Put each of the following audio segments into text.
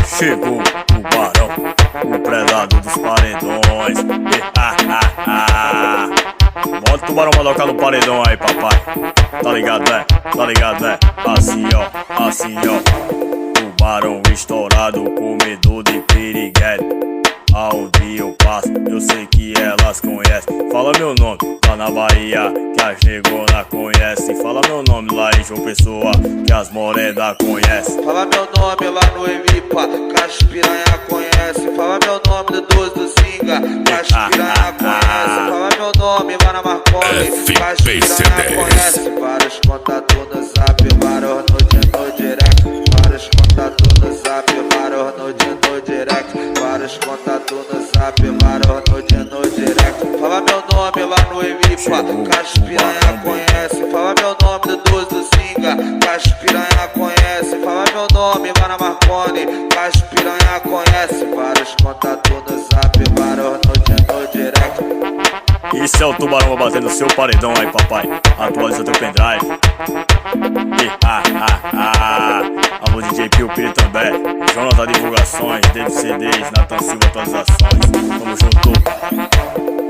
Chegou o barão, o predador dos paredões. Bota o tubarão mandoca no paredão aí, papai. Tá ligado, né? Tá ligado, né? Assim, ó, assim, ó. Tubarão estourado, comedor de piriguete. Aonde eu passo, eu sei que elas conhecem. Fala meu nome lá na Bahia, que as negona conhecem. Fala meu nome lá em João Pessoa, que as morena conhecem. Fala meu nome lá no Evipa, que as piranha conhece. Fala meu nome do 12 do Singa, que as piranha conhece. Fala meu nome lá na Marconi, que as piranha conhece. Vários contatos no zap, vários no direct. Vários contatos no zap, vários no direct. Vários contatos no zap, vários no direct. Fala meu nome lá no Evipa, que as piranha conhece. Fala meu nome do 12 do Singa, que as piranha conhece. Fala meu nome lá na Marconi, que as piranha conhece. Vários contatos no zap, vários no direct. Isso é o tubarão batendo seu paredão aí, papai. Atualiza teu pendrive. Alô DJ Pio Piri também. Jonathan Divulgações, David CDs, Nathan Silva Atualizações. Tamo junto.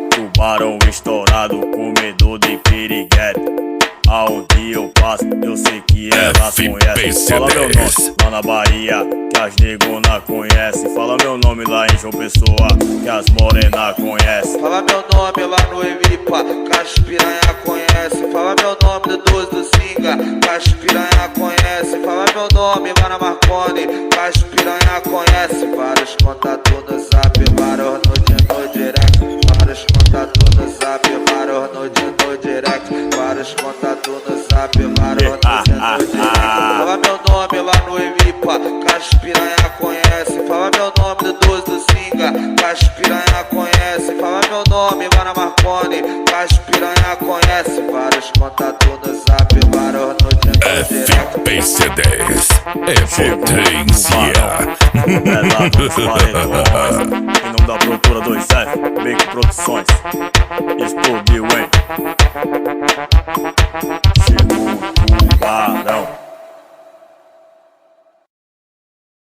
Tubarão estourado, comedor de piriguete. Aonde eu passo, eu sei que elas conhecem. Fala meu nome lá na Bahia, que as negona conhecem. Fala meu nome lá em João Pessoa, que as morena conhecem. Fala meu nome lá no Evipa, que as piranha conhece. Fala meu nome do 12 do Singa, que as piranha conhece. Fala meu nome lá na Marconi, que as piranha conhece. Vários contatos no zap, vários no direct. Vários contatos no zap, vários no direct. Vários contatos no zap, vários no direct. Fala meu nome lá no Evipa, que as piranha conhece. Fala meu nome do 12 do Singa, que as piranha conhece. Fala meu nome lá na Marconi, que as piranha conhece. Vários contatos no zap, vários no direct. FPC10 é potência. Pesado dos paredões. Em nome da produtora 2F, Make Produções. Explodiu